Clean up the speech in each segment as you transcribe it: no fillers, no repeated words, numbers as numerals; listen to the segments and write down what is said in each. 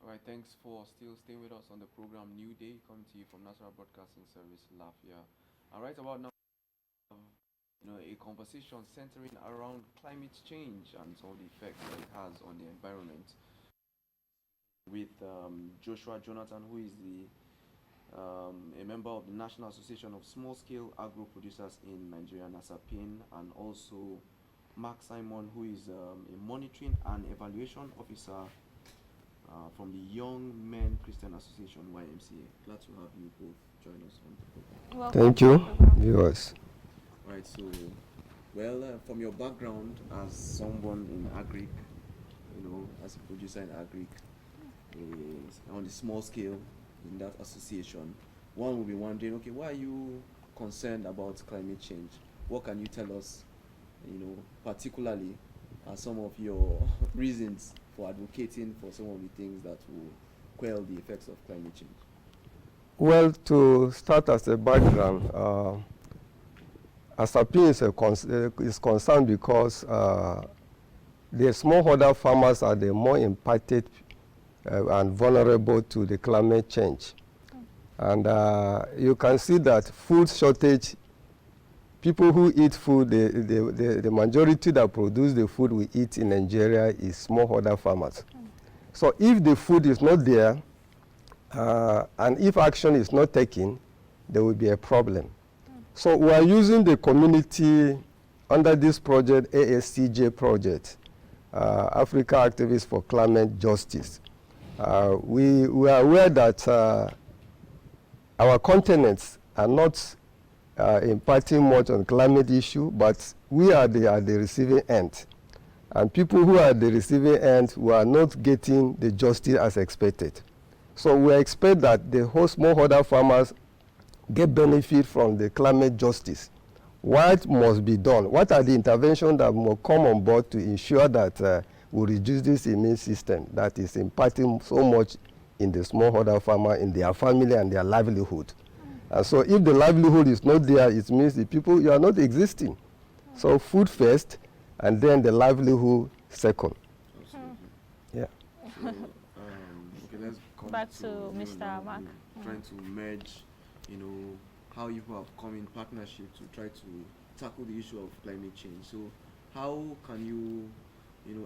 All right, thanks for still staying with us on the program New Day, coming to you from National Broadcasting Service, Lafia. And right about now, a conversation centering around climate change and some of the effects that it has on the environment with Joshua Jonathan, who is a member of the National Association of Small Scale Agro Producers in Nigeria, NASAPIN, and also Mark Simon, who is a monitoring and evaluation officer from the Young Men Christian Association, YMCA. Glad to have you both join us on the program. Welcome. Thank you, viewers. Right, so, well, from your background as someone in agric, as a producer in agric, on the small scale in that association, one will be wondering, okay, why are you concerned about climate change? What can you tell us, particularly some of your reasons for advocating for some of the things that will quell the effects of climate change? Well, to start as a background, ASAPI is concerned because the smallholder farmers are the more impacted and vulnerable to the climate change. And you can see that food shortage, people who eat food, the majority that produce the food we eat in Nigeria is smallholder farmers. So if the food is not there, and if action is not taken, there will be a problem. So we are using the community under this project, AACJ project, Africa Activists for Climate Justice. We are aware that our continents are not impacting much on climate issue, but we are at the receiving end. And people who are at the receiving end, we are not getting the justice as expected. So we expect that the whole smallholder farmers get benefit from the climate justice. What must be done? What are the interventions that must come on board to ensure that we reduce this immune system that is impacting so much in the smallholder farmer, in their family and their livelihood? And so if the livelihood is not there, it means the people, you are not existing. So food first, and then the livelihood second. Absolutely. Yeah. So, okay, let's come Back to Mr. now, Mark. Trying to merge, how you have come in partnership to try to tackle the issue of climate change. So, how can you,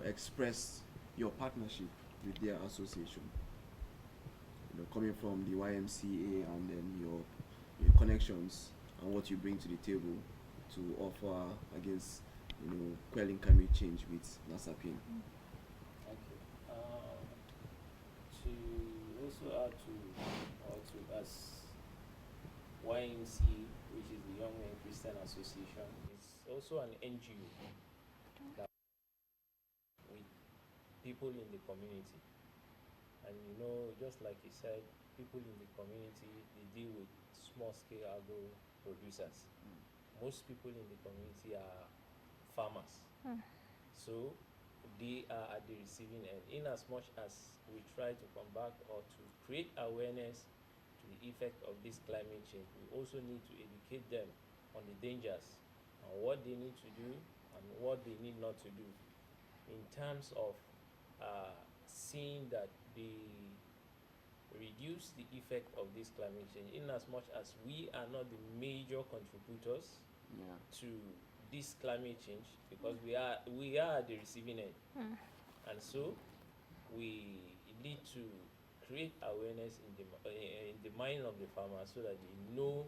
express your partnership with their association? Coming from the YMCA and then your connections and what you bring to the table to offer against, quelling climate change with NASAPIN. Okay. To also add to us, YMCA, which is the Young Men Christian Association, is also an NGO that with people in the community. And just like he said, people in the community, they deal with small-scale agro producers. Most people in the community are farmers. So they are at the receiving end. In as much as we try to combat or to create awareness to the effect of this climate change, we also need to educate them on the dangers and what they need to do and what they need not to do in terms of seeing that they reduce the effect of this climate change, in as much as we are not the major contributors to this climate change, because we are at the receiving end. And so we need to create awareness in the mind of the farmers so that they know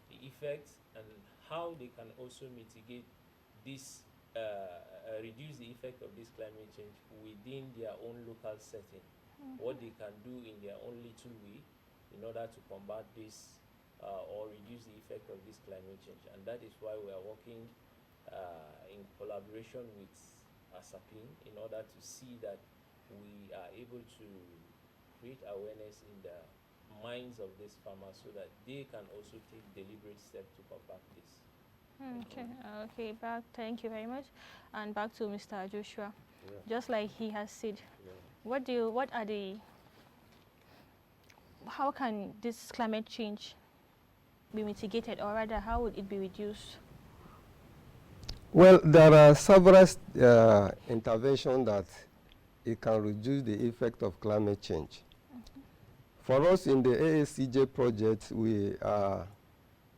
the effects and how they can also mitigate this, reduce the effect of this climate change within their own local setting. What they can do in their own little way in order to combat this or reduce the effect of this climate change. And that is why we are working in collaboration with ASAPIN in order to see that we are able to create awareness in the minds of these farmers so that they can also take deliberate steps to combat this. Okay, thank you very much. And back to Mr. Joshua. Yeah. Just like he has said, Yeah. how can this climate change be mitigated, or rather, how would it be reduced? Well, there are several interventions that it can reduce the effect of climate change. For us in the AACJ project, we are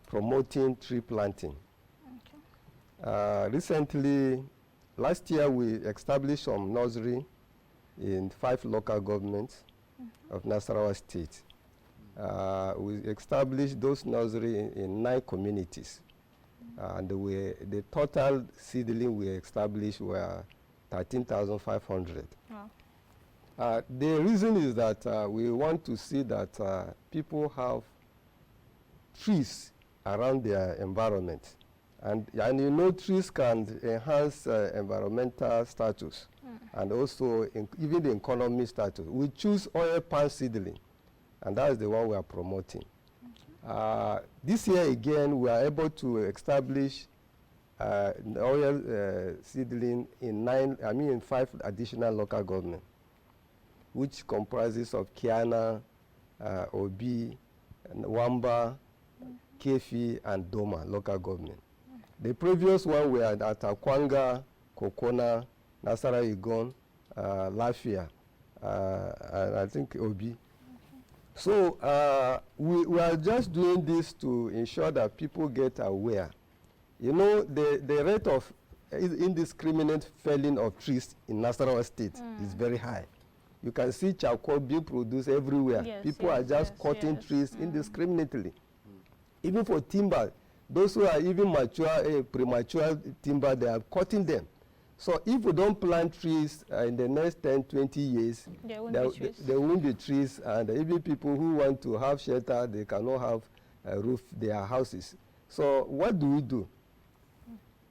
promoting tree planting. Okay. Recently, last year we established some nursery in 5 local governments of Nasarawa State. We established those nursery in 9 communities. And the total seedling we established were 13,500. Wow. The reason is that we want to see that people have trees around their environment. And you know, trees can enhance environmental status and also even the economy status. We choose oil palm seedling, and that is the one we are promoting. This year again, we are able to establish oil seedling in 5 additional local governments, which comprises of Kiana, Obi, Wamba, Kefi, and Doma local government. The previous one were at Akwanga, Kokona, Nasara Igon, Lafia, and I think Obi. So we are just doing this to ensure that people get aware. You know, the rate of indiscriminate felling of trees in Nasarawa State is very high. You can see charcoal being produced everywhere. Yes, People are just cutting trees indiscriminately. Even for timber, those who are even mature, premature timber, they are cutting them. So if we don't plant trees in the next 10, 20 years, there won't be trees, and even people who want to have shelter, they cannot have a roof their houses. So what do?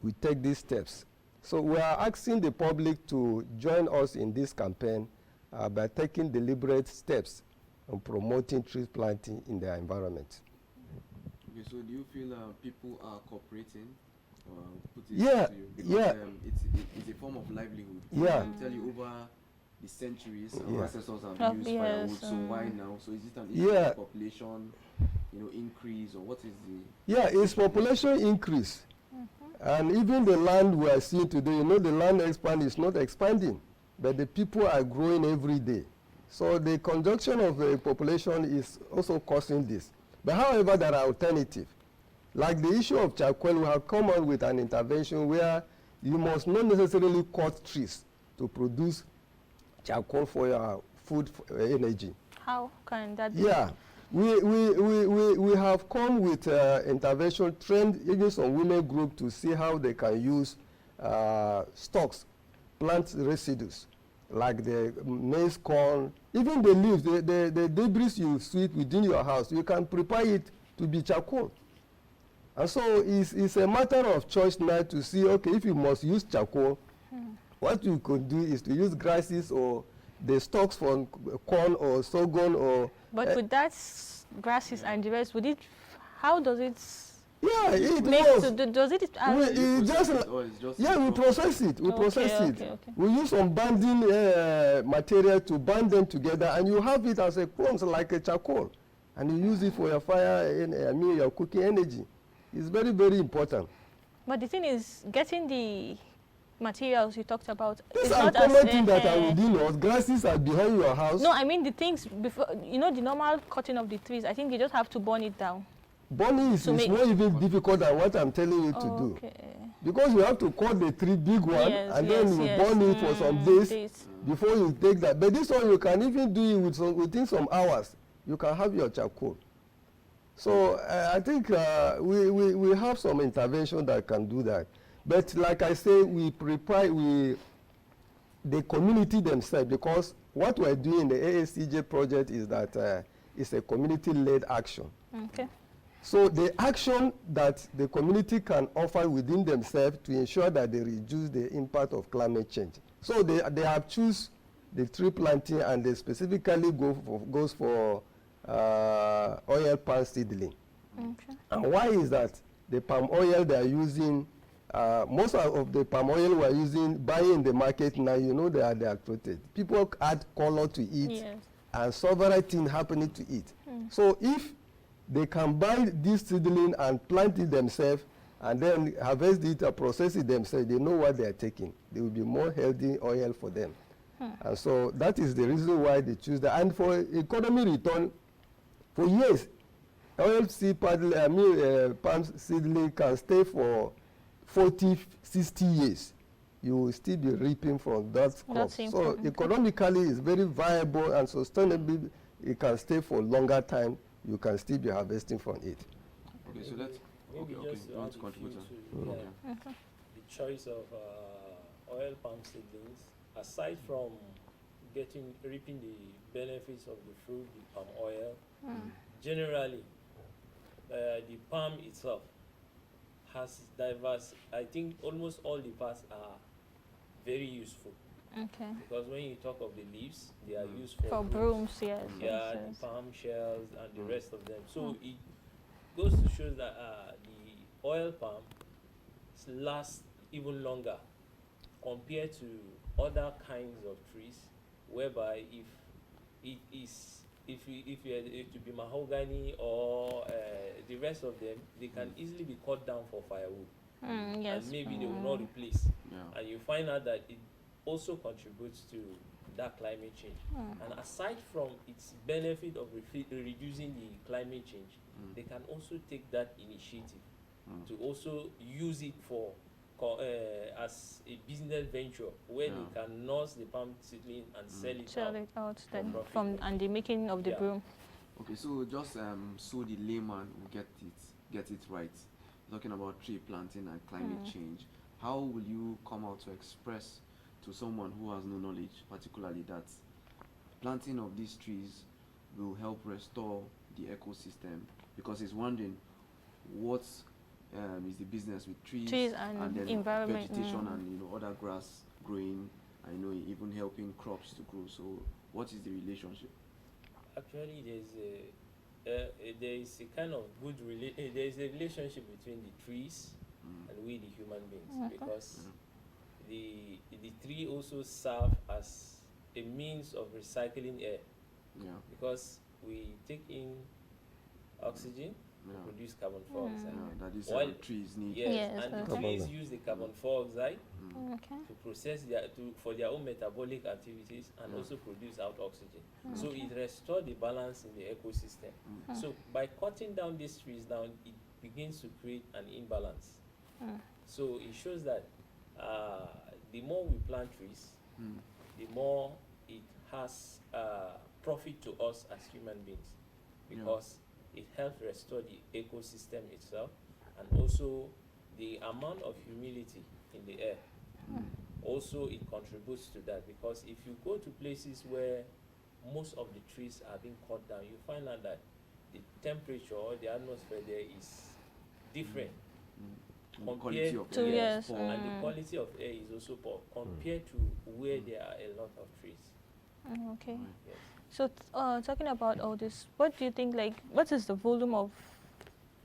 We take these steps. So we are asking the public to join us in this campaign by taking deliberate steps on promoting tree planting in their environment. Okay, so do you feel people are cooperating? Yeah, yeah. It's a form of livelihood. Yeah. I can tell you over the centuries, our ancestors have used firewood. So why now? So is it an issue of population, increase, or what is the? Yeah, it's population increase, and even the land we are seeing today. You know, the land expand is not expanding, but the people are growing every day. So the conjunction of the population is also causing this. But however, there are alternatives. Like the issue of charcoal, we have come up with an intervention where you must not necessarily cut trees to produce charcoal for your food energy. How can that be? Yeah, we have come with intervention, trained even some women group to see how they can use stalks, plant residues, like the maize, corn, even the leaves, the debris you sweep within your house, you can prepare it to be charcoal. And so it's a matter of choice now to see, okay, if you must use charcoal, what you could do is to use grasses or the stalks from corn or sorghum or... But with that grasses and the rest, would it, how does it... Yeah, it does it... we process it. We process it. Okay. We use some binding material to bind them together, and you have it as a crumbs like a charcoal. And you use it for your fire, your cooking energy. It's very, very important. But the thing is, getting the materials you talked about. These are common things that are within us. Grasses are behind your house. No, I mean the things before, the normal cutting of the trees. I think you just have to burn it down. Burning is more even difficult than what I'm telling you to do. Because you have to cut the tree, big one, and then you burn it for some days before you take that. But this one, you can even do it within some hours. You can have your charcoal. So I think we have some intervention that can do that. But like I say, we prepare the community themselves, because what we're doing in the AACJ project is that it's a community-led action. Okay. So the action that the community can offer within themselves to ensure that they reduce the impact of climate change. So they have choose the tree planting, and they specifically goes for oil palm seedling. Okay. And why is that? The palm oil they are using, most of the palm oil we are buying in the market now, they are treated. People add color to it, and several things happening to it. So if they can buy this seedling and plant it themselves, and then harvest it or process it themselves, they know what they are taking. There will be more healthy oil for them. And so that is the reason why they choose that. And for economy return, For years, palm seedling can stay for 40, 60 years. You will still be reaping from that crop. So economically, it's very viable and sustainable. It can stay for a longer time. You can still be harvesting from it. Okay, so let's just you want to contribute? The choice of oil palm seedlings, aside from reaping the benefits of the fruit, the palm oil, generally, the palm itself has diverse. I think almost all the parts are very useful. Okay. Because when you talk of the leaves, they are used for brooms, yes. Yeah, the palm shells and the rest of them. So it goes to show that the oil palm lasts even longer compared to other kinds of trees, whereby if you are to be mahogany or the rest of them, they can easily be cut down for firewood. Yes. And maybe they will not replace. And you find out that it also contributes to that climate change. And aside from its benefit of reducing the climate change, they can also take that initiative to also use it for as a business venture where they can nurse the palm seedling and sell it out then from and the making of the broom. Okay, so just so the layman will get it right, talking about tree planting and climate change, how will you come out to express to someone who has no knowledge, particularly that planting of these trees will help restore the ecosystem? Because he's wondering what is the business with trees and then environment, vegetation and other grass growing, even helping crops to grow. So what is the relationship? Actually, there is a kind of there is a relationship between the trees and we the human beings, because the tree also serve as a means of recycling air. Because we take in oxygen, produce carbon dioxide. That is what trees need. And the trees use the carbon dioxide to process for their own metabolic activities and also produce out oxygen. So it restores the balance in the ecosystem. So by cutting down these trees down, it begins to create an imbalance. So it shows that the more we plant trees, the more it has profit to us as human beings, because it helps restore the ecosystem itself, and also the amount of humidity in the air. Also, it contributes to that, because if you go to places where most of the trees are being cut down, you find out that the temperature or the atmosphere there is different. Compared to and the quality of air is also poor compared to where there are a lot of trees. Okay. Yes. So talking about all this, what do you think, what is the volume of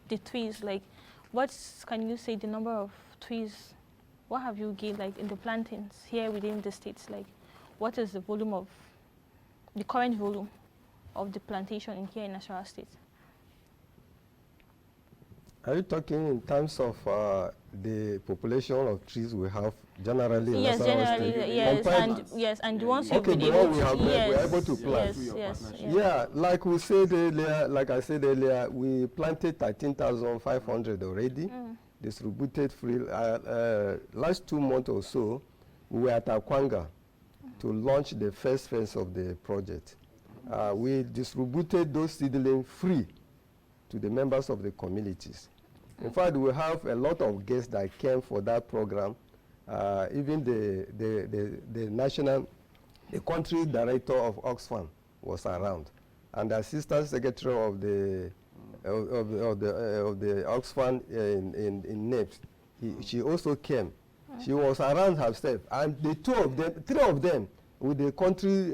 the trees? Can you say the number of trees? What have you gained, in the plantings here within the states? What is the volume of, the current volume of the plantation here in Nasarawa State? Are you talking in terms of the population of trees we have generally? Yes, generally, and the ones you've been able to, we're able to plant. Yeah, like I said earlier, we planted 13,500 already, distributed free. Last 2 months or so, we were at Akwanga to launch the first phase of the project. We distributed those seedlings free to the members of the communities. In fact, we have a lot of guests that came for that program. Even the country director of Oxfam was around, and the assistant secretary of the Oxfam in NEPS, she also came. She was around herself, and the three of them, with the country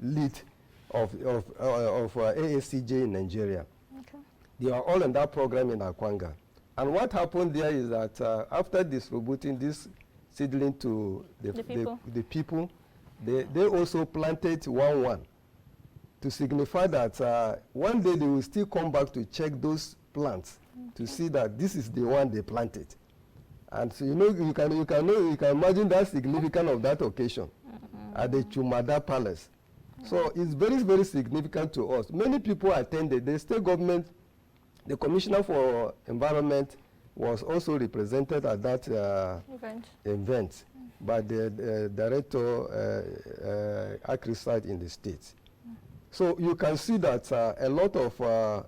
lead of AACJ in Nigeria. They are all in that program in Akwanga. And what happened there is that after distributing this seedling to the people, they also planted one to signify that one day they will still come back to check those plants to see that this is the one they planted. And so you can imagine that significance of that occasion at the Chumada Palace. So it's very, very significant to us. Many people attended. The state government, the Commissioner for Environment was also represented at that event by the Director Agri-Site in the state. So you can see that a lot of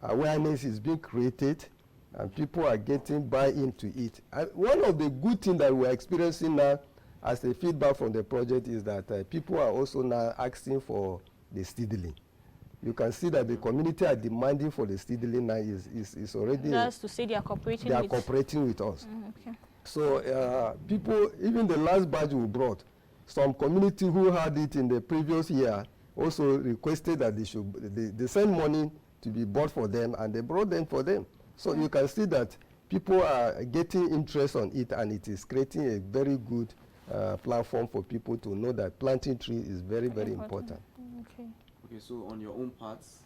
awareness is being created and people are getting buy-in to it. And one of the good things that we're experiencing now as a feedback from the project is that people are also now asking for the seedling. You can see that the community are demanding for the seedling now is already... That's to say they are cooperating with us. Okay. So people, even the last batch we brought, some community who had it in the previous year also requested that they send money to be bought for them, and they brought them for them. So you can see that people are getting interest on it, and it is creating a very good platform for people to know that planting trees is very, very important. Okay. Okay, so on your own parts,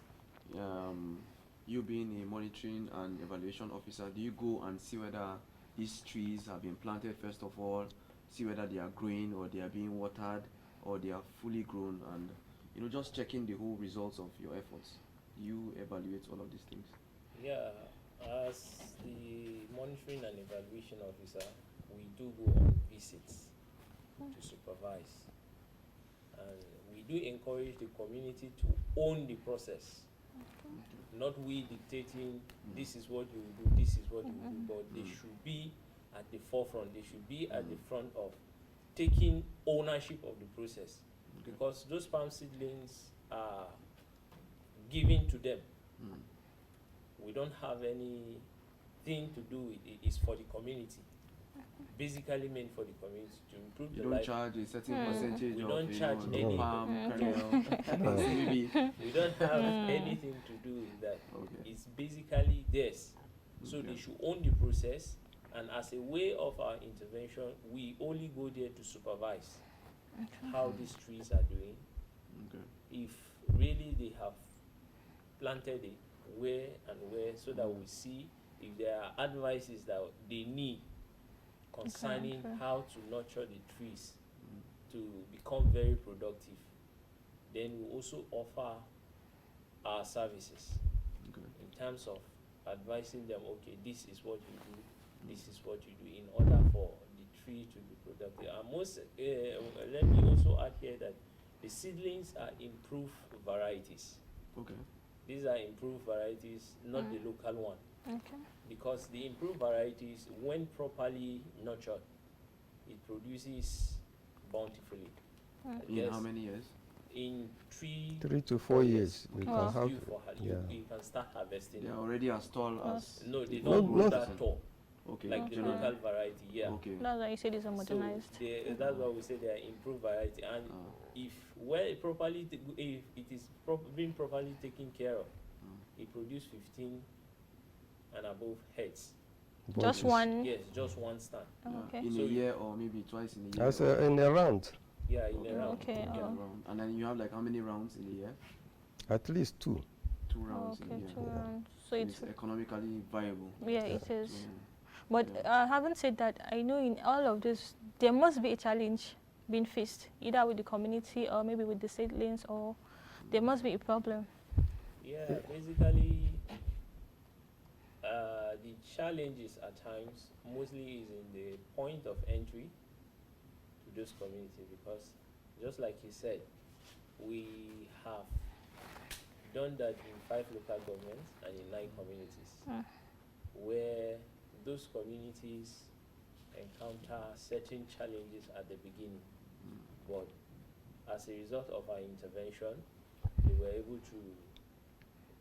you being a monitoring and evaluation officer, do you go and see whether these trees have been planted first of all, see whether they are growing or they are being watered or they are fully grown, and just checking the whole results of your efforts? Do you evaluate all of these things? Yeah, as the monitoring and evaluation officer, we do go on visits to supervise, and we do encourage the community to own the process. Not we dictating this is what you do, this is what you do, but they should be at the forefront. They should be at the front of taking ownership of the process, because those palm seedlings are given to them. We don't have anything to do with it. It's for the community. Basically meant for the community to improve the life. You don't charge a certain percentage We of don't charge any. palm kernel. Maybe. We don't have anything to do with that. Okay. It's basically theirs. So they should own the process, and as a way of our intervention, we only go there to supervise how these trees are doing. If really they have planted it, where and where, so that we see if there are advices that they need concerning how to nurture the trees to become very productive. Then we also offer our services in terms of advising them, okay, this is what you do, this is what you do, in order for the tree to be productive. And let me also add here that the seedlings are improved varieties. Okay. These are improved varieties, not the local one. Okay. Because the improved varieties, when properly nurtured, it produces bountifully. In how many years? In 3 to 4 years. We can can have, you can start harvesting. They are already as tall as... No, they don't grow that tall. Okay. Like the local variety, yeah. Okay. That's why you said it's a modernized. So that's why we say they are improved variety, and if if it is being properly taken care of, it produces 15 and above heads. Just one? Yes, just one stand. Okay. In So a year, or maybe twice in a year? as in a round, Yeah, in a round. Okay. Yeah. And then you have like how many rounds in a year? at least 2. 2 rounds in Okay, a year. 2 rounds. So it's economically viable. yeah, it is. So, But having said that, I know in all of this there must be a challenge being faced, either with the community or maybe with the seedlings, or there must be a problem. Yeah, basically, the challenges at times mostly is in the point of entry to those communities, because just like he said, we have done that in 5 local governments and in 9 communities, where those communities encounter certain challenges at the beginning, but as a result of our intervention, they were able to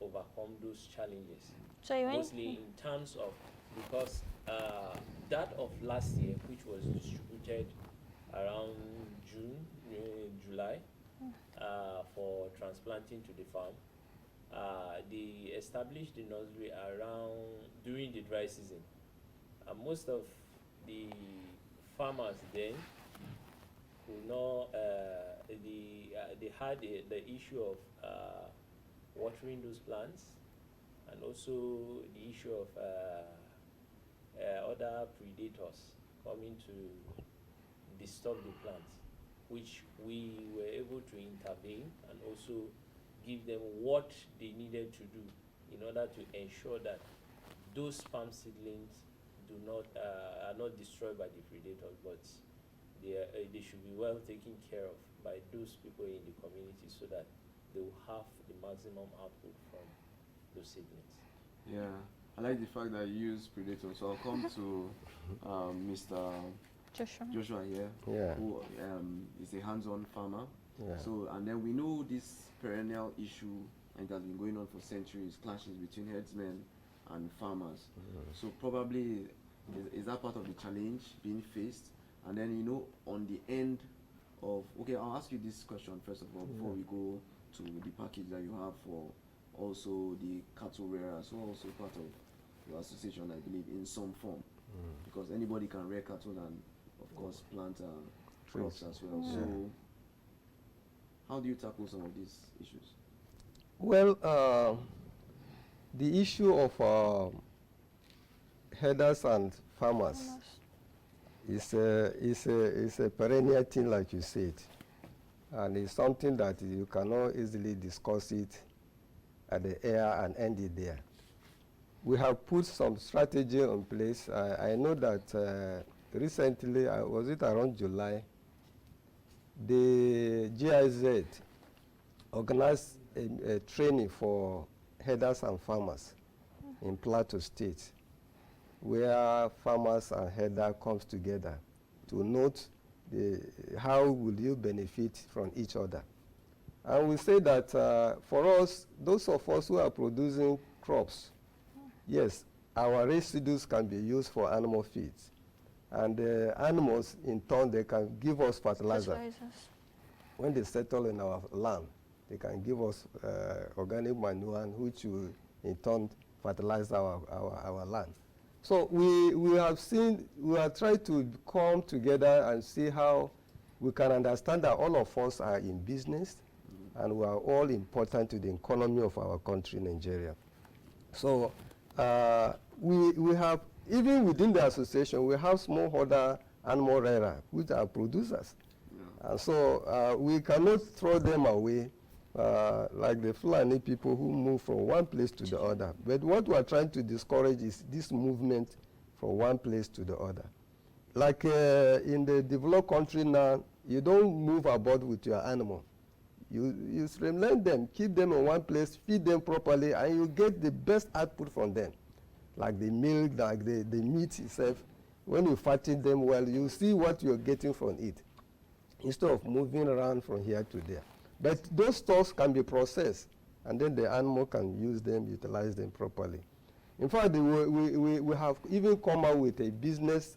overcome those challenges. So you Mostly in terms of, because that of last year, which was distributed around July, for transplanting to the farm, they established the nursery during the dry season. Most of the farmers then could not, they had the issue of watering those plants, and also the issue of other predators coming to disturb the plants. which we were able to intervene and also give them what they needed to do in order to ensure that those sperm seedlings are not destroyed by the predators, but they should be well taken care of by those people in the community so that they will have the maximum output from those seedlings. Yeah, I like the fact that you use predators. So I'll come to Mr. Joshua here, who is a hands-on farmer. Yeah. So, and then we know this perennial issue, and it has been going on for centuries, clashes between herdsmen and farmers. So probably is that part of the challenge being faced? And then, you know, on the end of, okay, I'll ask you this question first of all before we go to the package that you have for also the cattle rearers, who are also part of your association, I believe, in some form, because anybody can rear cattle and of course plant crops as well. So how do you tackle some of these issues? Well, the issue of herders and farmers is a perennial thing, like you said, and it's something that you cannot easily discuss it at the air and end it there. We have put some strategy in place. I know that recently, was it around July, the GIZ organized a training for herders and farmers in Plateau State, where farmers and herders comes together to note how will you benefit from each other. And we say that for us, those of us who are producing crops, yes, our residues can be used for animal feeds. And the animals, in turn, they can give us fertilizer. When they settle in our land, they can give us organic manure, which will, in turn, fertilize our land. So we have tried to come together and see how we can understand that all of us are in business, and we are all important to the economy of our country, Nigeria. So we have, even within the association, we have smallholder animal rearer, which are producers. And so we cannot throw them away like the Fulani people who move from one place to the other. But what we are trying to discourage is this movement from one place to the other. Like in the developed country now, you don't move about with your animal. You streamline them, keep them in one place, feed them properly, and you get the best output from them. Like the milk, like the meat itself. When you fatten them well, you see what you're getting from it, instead of moving around from here to there. But those stocks can be processed, and then the animal can use them, utilize them properly. In fact, we have even come out with a business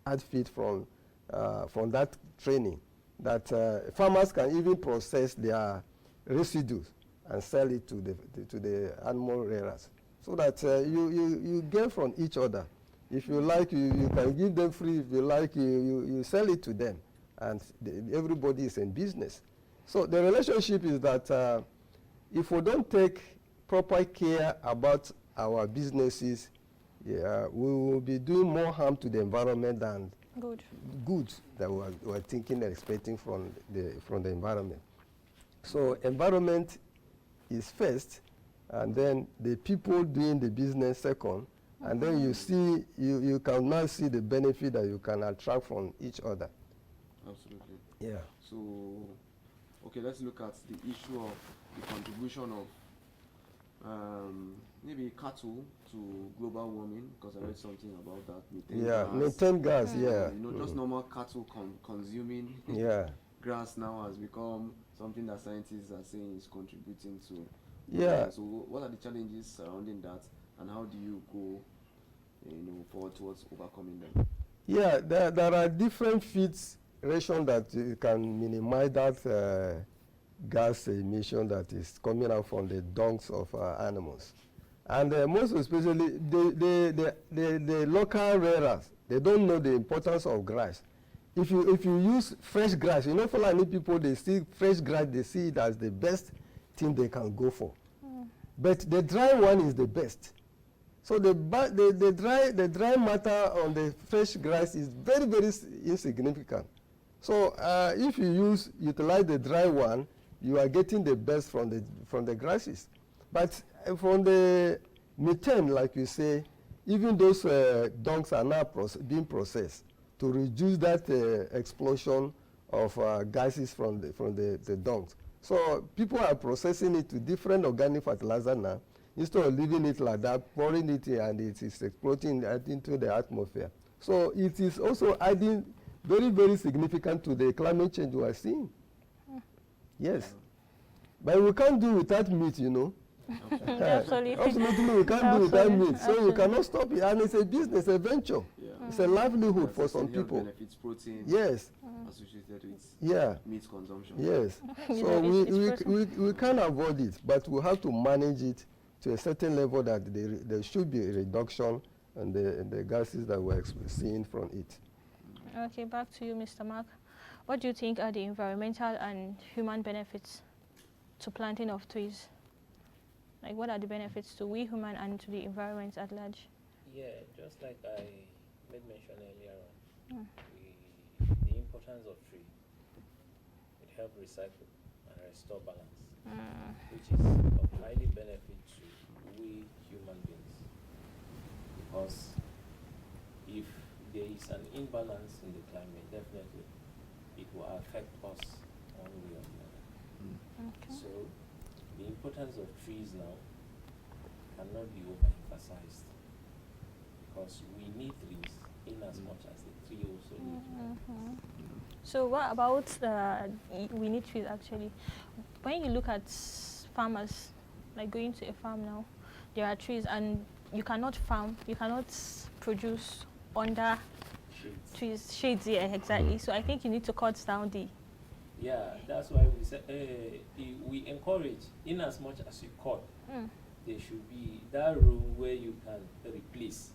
outfit from that training, that farmers can even process their residues and sell it to the animal rearers, so that you get from each other. If you like, you can give them free. If you like, you sell it to them, and everybody is in business. So the relationship is that if we don't take proper care about our businesses, we will be doing more harm to the environment than good that we're thinking and expecting from the environment. So environment is first, and then the people doing the business second, and then you can now see the benefit that you can attract from each other. Absolutely. Yeah. So, okay, let's look at the issue of the contribution of maybe cattle to global warming, because I read something about that. Methane gas, yeah. You know, just normal cattle consuming grass now has become something that scientists are saying is contributing to. So what are the challenges surrounding that, and how do you go, forward towards overcoming them? Yeah, there are different feeds ration that you can minimize that gas emission that is coming out from the dungs of animals. And most especially, the local rearers, they don't know the importance of grass. If you use fresh grass, Fulani people, they see fresh grass, they see it as the best thing they can go for. But the dry one is the best. So the dry matter on the fresh grass is very, very insignificant. So if you utilize the dry one, you are getting the best from the grasses. But from the methane, like you say, even those dungs are now being processed to reduce that explosion of gases from the dungs. So people are processing it to different organic fertilizer now, instead of leaving it like that, pouring it in, and it is exploding into the atmosphere. So it is also adding very, very significant to the climate change we are seeing. Yes. But we can't do without meat, you know. Absolutely. Absolutely, we can't do without meat. So you cannot stop it. And it's a business, a venture. Yeah. It's a livelihood for Yes, some and health people. benefits, protein Yes. associated with Yeah. meat consumption. Yes. You So know, it's we can't avoid it, but we have to manage it to a certain level that there should be a reduction in the gases that we're seeing from it. Okay, back to you, Mr. Mark. What do you think are the environmental and human benefits to planting of trees? Like, what are the benefits to we human and to the environment at large? Yeah, just like I made mention earlier on, Mm. the importance of tree. It helps recycle and restore balance, which is of highly benefit to we human beings. Because if there is an imbalance in the climate, definitely it will affect us one way or the other. Okay. So the importance of trees now cannot be overemphasized, because we need trees in as much as the tree also needs trees. So what about we need trees actually? When you look at farmers, like going to a farm now, there are trees and you cannot farm, you cannot produce under Shades. trees, shades, yeah, exactly. So I think you need to cut down the Yeah, that's why we say we encourage, in as much as you cut, there should be that room where you can replace,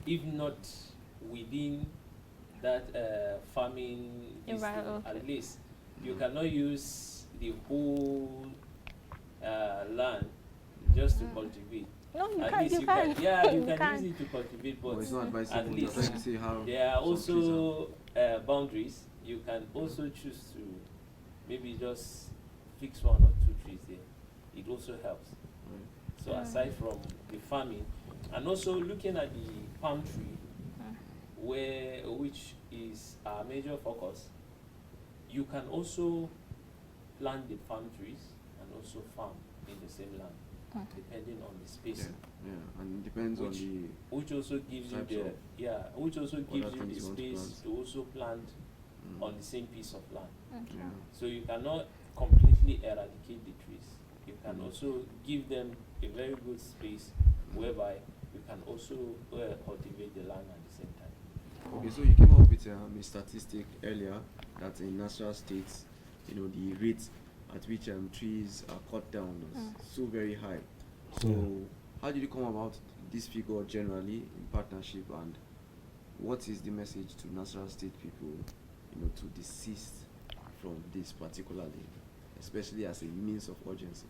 if not within that farming distance, at least you cannot use the whole land just to cultivate. No, you At can't. least You can. yeah, you You can can. use it to cultivate, but But it's not advisable. at You're least trying to say how there are some trees also boundaries. You can also choose to maybe just fix one or two trees there. It also helps. So aside from the farming, and also looking at the palm tree, which is our major focus, you can also plant the palm trees and also farm in the same land, depending on the spacing. Yeah, and it depends on the Which also gives you types the of which also gives other you the things you want to space plant. to also plant on the same piece of land. yeah. So you cannot completely eradicate the trees. You can also give them a very good space whereby you can also cultivate the land at the same time. Okay, so you came up with a statistic earlier that in natural states, you know, the rate at which trees are cut down is so very high. So how did you come about this figure generally in partnership, and what is the message to natural state people, you know, to desist from this particularly, especially as a means of urgency?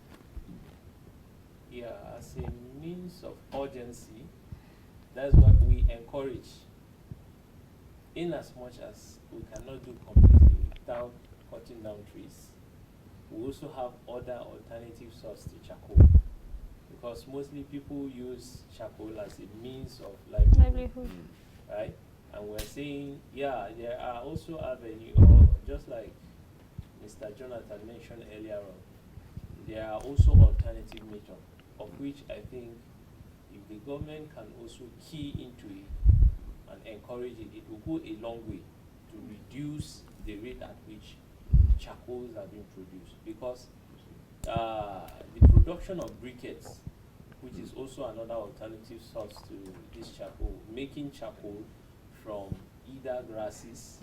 Yeah, as a means of urgency, that's what we encourage. In as much as we cannot do completely without cutting down trees, we also have other alternative sources to charcoal, because mostly people use charcoal as a means of livelihood, right? And we're saying, yeah, there are also avenues, or just like Mr. Jonathan mentioned earlier on, there are also alternative methods, of which I think if the government can also key into it and encourage it, it will go a long way to reduce the rate at which charcoals are being produced. Because the production of briquettes, which is also another alternative source to this charcoal, making charcoal from either grasses,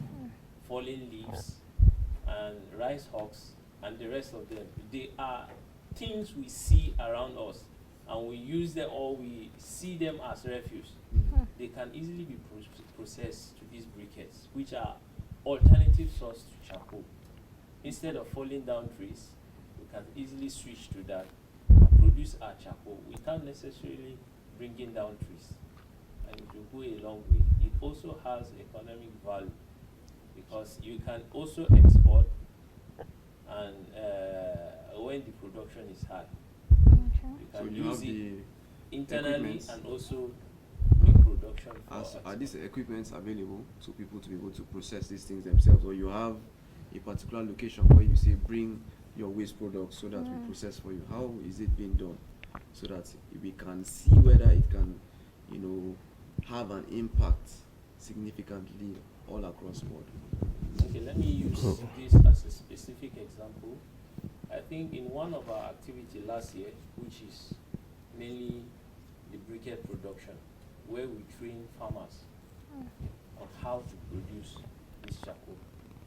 fallen leaves, and rice husks, and the rest of them. They are things we see around us, and we use them, or we see them as refuse. They can easily be processed to these briquettes, which are alternative source to charcoal. Instead of falling down trees, we can easily switch to that and produce our charcoal without necessarily bringing down trees, and it will go a long way. It also has economic value, because you can also export and when the production is high, Okay. you So can you use have it the internally equipments. and also make production for Are export. these equipments available to people to be able to process these things themselves, or you have a particular location where you say bring your waste products so that we process for you? How is it being done so that we can see whether it can, you know, have an impact significantly all across board? Okay, let me use this as a specific example. I think in one of our activity last year, which is mainly the briquette production, where we train farmers on how to produce this charcoal.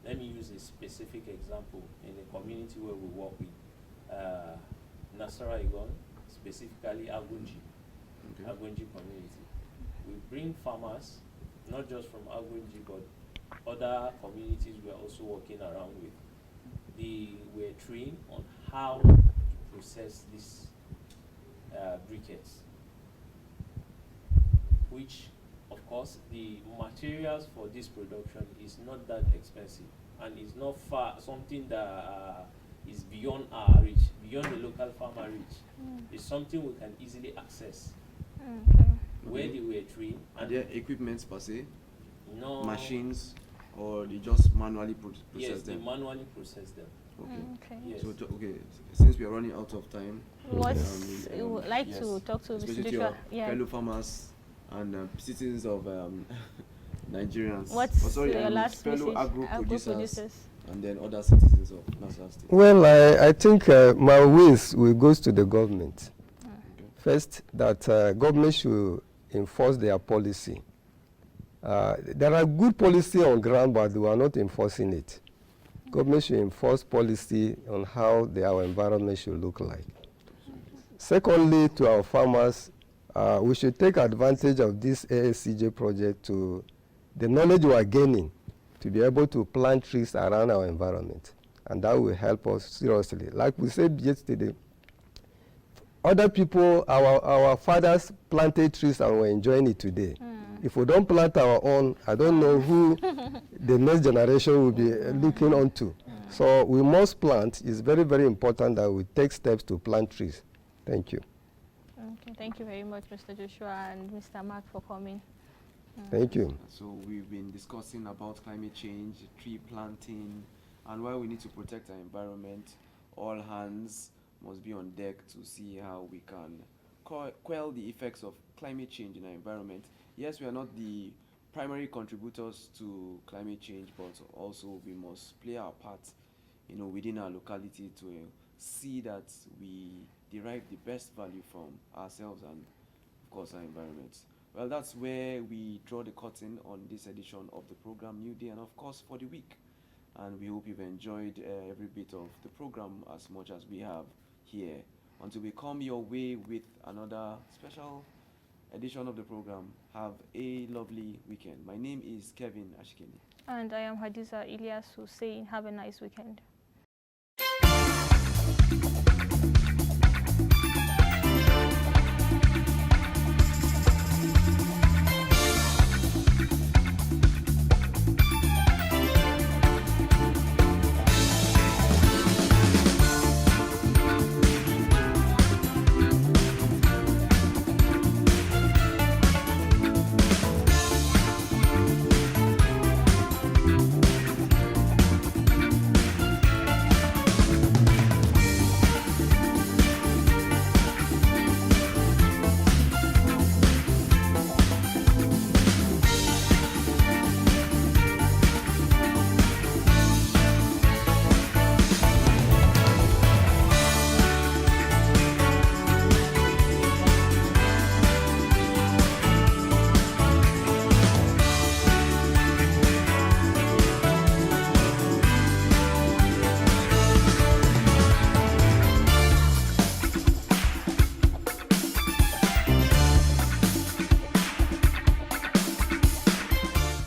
Let me use a specific example in the community where we work with Nasara Igon, specifically Agunji, Okay. Agunji community. We bring farmers, not just from Agunji, but other communities we are also working around with. They were trained on how to process these briquettes, which of course the materials for this production is not that expensive and is not far something that is beyond our reach, beyond the local farmer reach. It's something we can easily access. Okay. Where they were trained Are and there equipments per se, no machines, or they just manually process yes, they them? manually process them. Okay. Okay. Yes. So okay, since we are running out of time, What you would like yes, to talk to Mr. especially to Joshua? your fellow farmers and citizens of Nigerians. What's sorry, your last fellow message? agro producers, and then other citizens of Nasarawa State. Well, I think my wins will goes to the government. Okay. First, that government should enforce their policy. There are good policy on ground, but we are not enforcing it. Government should enforce policy on how our environment should look like. Secondly, to our farmers, we should take advantage of this AACJ project to the knowledge we are gaining to be able to plant trees around our environment. And that will help us seriously. Like we said yesterday, other people, our fathers planted trees and we're enjoying it today. If we don't plant our own, I don't know who the next generation will be looking onto. So we must plant. It's very, very important that we take steps to plant trees. Thank you. Okay, thank you very much, Mr. Joshua and Mr. Mark, for coming. Thank you. So we've been discussing about climate change, tree planting, and why we need to protect our environment. All hands must be on deck to see how we can quell the effects of climate change in our environment. Yes, we are not the primary contributors to climate change, but also we must play our part, you know, within our locality to see that we derive the best value from ourselves and, of course, our environment. Well, that's where we draw the curtain on this edition of the program New Day, and of course for the week. And we hope you've enjoyed every bit of the program as much as we have here. Until we come your way with another special edition of the program, have a lovely weekend. My name is Kevin Ashkini. And I am Hadiza Ilyas, who's saying have a nice weekend.